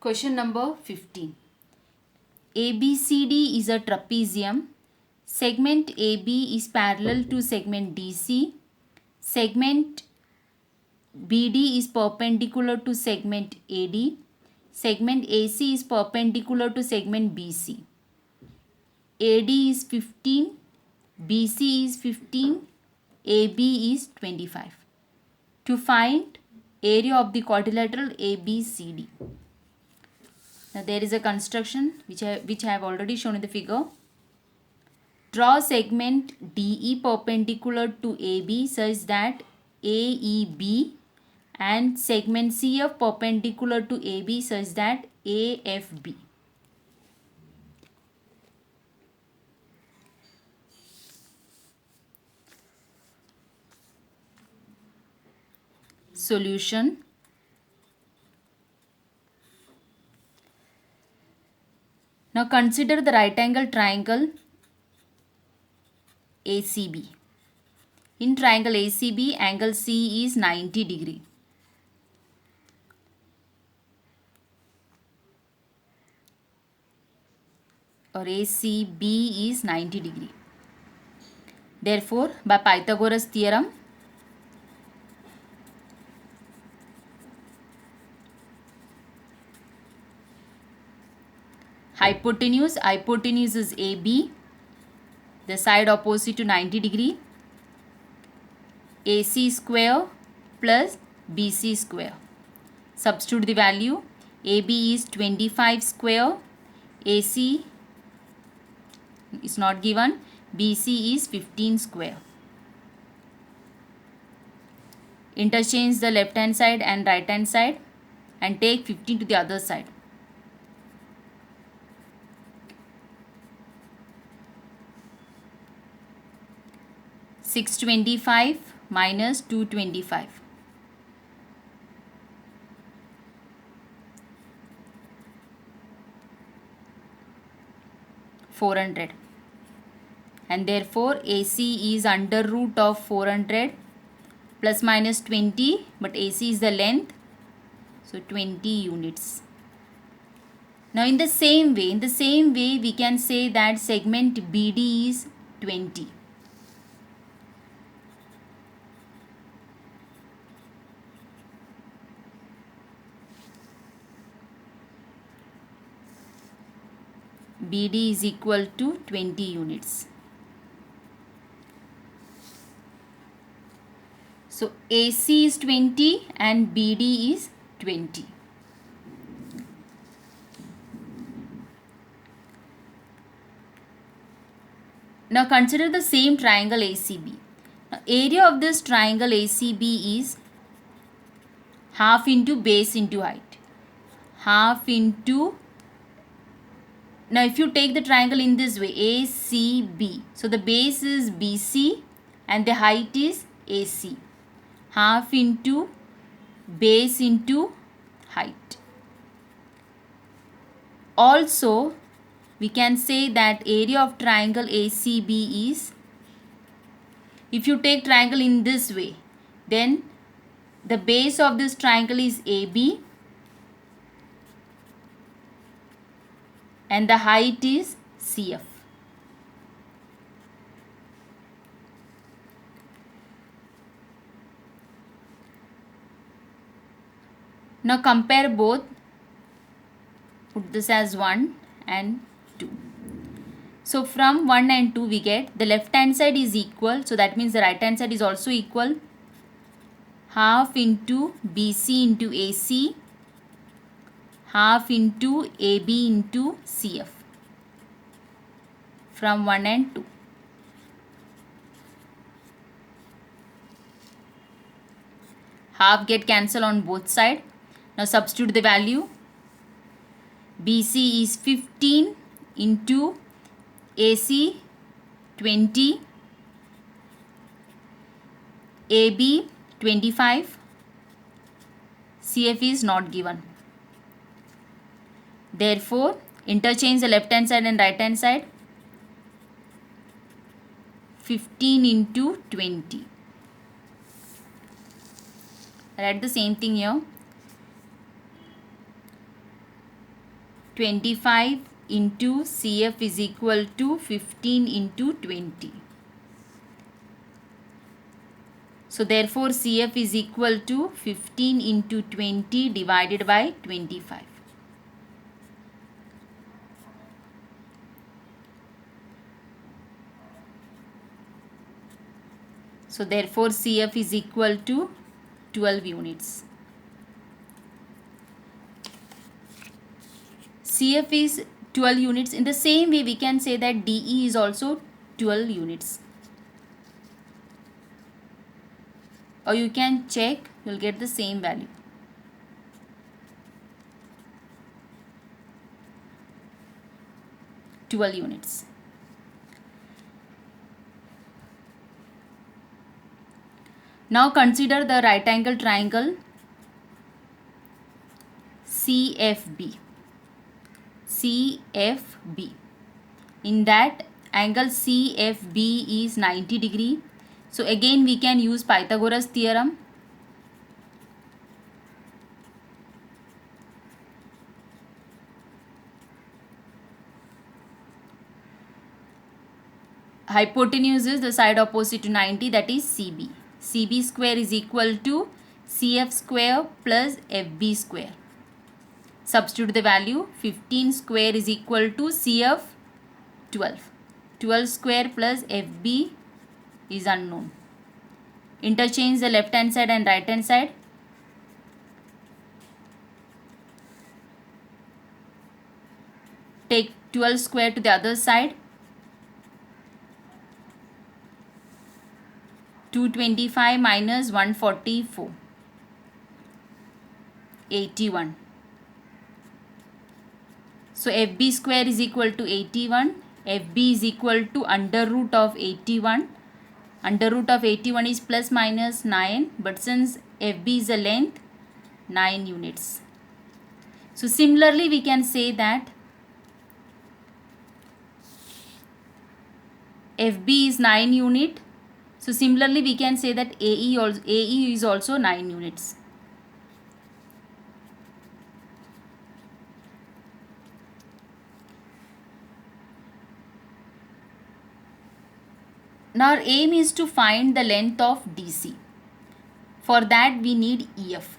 Question number 15. ABCD is a trapezium. Segment AB is parallel to segment DC. Segment BD is perpendicular to segment AD. Segment AC is perpendicular to segment BC. AD is 15, BC is 15, AB is 25. To find area of the quadrilateral ABCD. Now there is a construction which I have already shown in the figure. Draw segment DE perpendicular to AB such that AEB and segment CF perpendicular to AB such that AFB. Solution. Now consider the right angle triangle ACB. In triangle ACB, angle C is 90 degree. Or ACB is 90 degree. Therefore, by Pythagoras theorem, hypotenuse is AB, the side opposite to 90 degree, AC square plus BC square. Substitute the value. AB is 25 square, AC is not given, BC is 15 square. Interchange the left hand side and right hand side and take 15 to the other side. $625 minus $225. 400. And therefore AC is under root of 400 plus minus 20, but AC is the length, so 20 units. Now in the same way we can say that segment BD is 20. BD is equal to 20 units. So AC is 20 and BD is 20. Now consider the same triangle ACB. Now area of this triangle ACB is half into base into height. Half into. Now if you take the triangle in this way, ACB, so the base is BC and the height is AC. Half into base into height. Also, we can say that area of triangle ACB is, if you take triangle in this way, then the base of this triangle is AB and the height is CF. Now compare both. Put this as 1 and 2. So from 1 and 2 we get the left hand side is equal. So that means the right hand side is also equal. Half into BC into AC. Half into AB into CF from 1 and 2. Half get cancelled on both sides. Now substitute the value. BC is 15 into AC 20, AB 25, CF is not given. Therefore, interchange the left hand side and right hand side. 15 into 20. Write the same thing here. 25 into CF is equal to 15 into 20. So therefore CF is equal to 15 into 20 divided by 25. So therefore CF is equal to 12 units. CF is 12 units. In the same way we can say that DE is also 12 units. Or you can check, you will get the same value. Twelve units. Now consider the right angle triangle CFB. CFB. In that angle CFB is 90 degree. So again we can use Pythagoras theorem. Hypotenuse is the side opposite to 90, that is CB. CB square is equal to CF square plus FB square. Substitute the value. 15 square is equal to CF 12. 12 square plus FB is unknown. Interchange the left hand side and right hand side. Take 12 square to the other side. 225 minus 144. 81. So FB square is equal to 81. FB is equal to under root of 81. Under root of 81 is plus minus 9. But since FB is a length, 9 units. So similarly we can say that FB is 9 unit. So similarly we can say that AE is also 9 units. Now our aim is to find the length of DC. For that we need EF.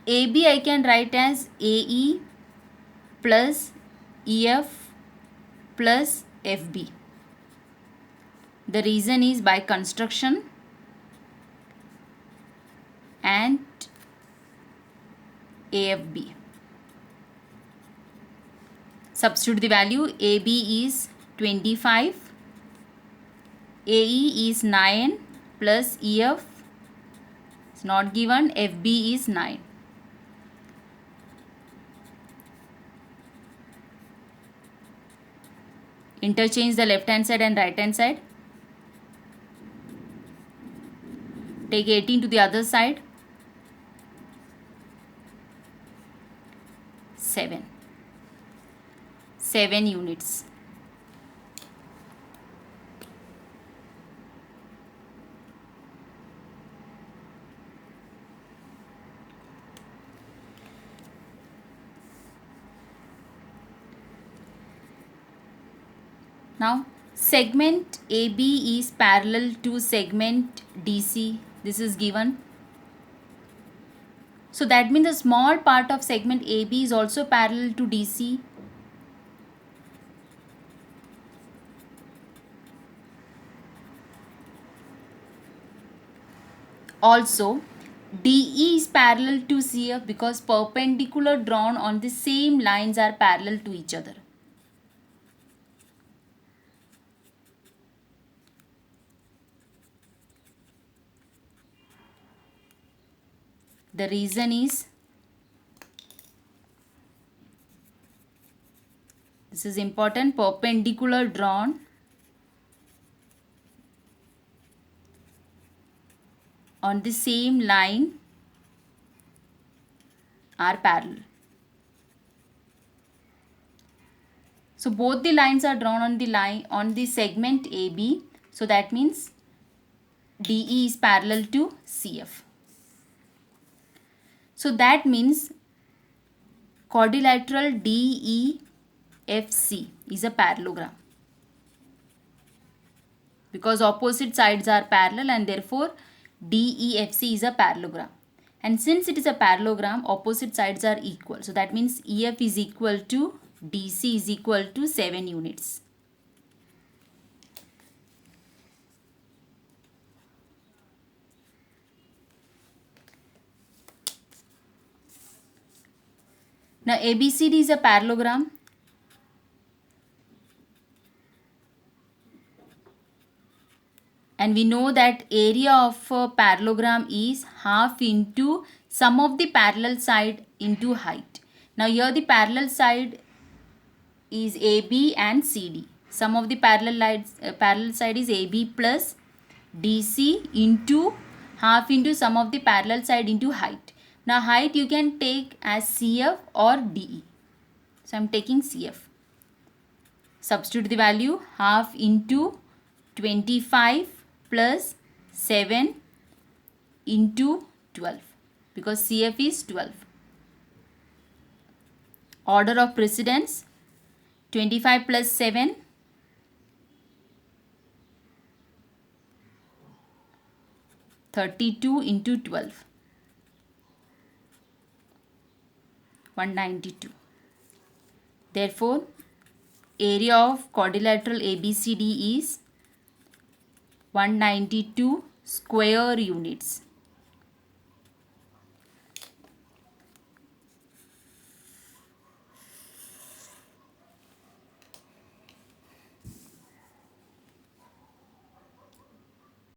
AB I can write as AE plus EF plus FB. The reason is by construction and AFB. Substitute the value. AB is 25, AE is 9 plus EF is not given, FB is 9. Interchange the left hand side and right hand side. Take 18 to the other side. 7. 7 units. Now segment AB is parallel to segment DC. This is given. So that means the small part of segment AB is also parallel to DC. Also DE is parallel to CF because perpendicular drawn on the same lines are parallel to each other. The reason is, this is important, perpendicular drawn on the same line are parallel. So both the lines are drawn on the line on the segment AB. So that means DE is parallel to CF. So that means quadrilateral DEFC is a parallelogram because opposite sides are parallel, and therefore DEFC is a parallelogram. And since it is a parallelogram, opposite sides are equal. So that means EF is equal to DC is equal to 7 units. Now ABCD is a parallelogram. And we know that area of a parallelogram is half into sum of the parallel side into height. Now here the parallel side is AB and CD. Sum of the parallel side is AB plus DC into half into sum of the parallel side into height. Now height you can take as CF or DE. So I am taking CF. Substitute the value, half into 25 plus 7 into 12 because CF is 12. Order of precedence, 25 plus 7, 32 into 12, 192. Therefore, area of quadrilateral ABCD is 192 square units.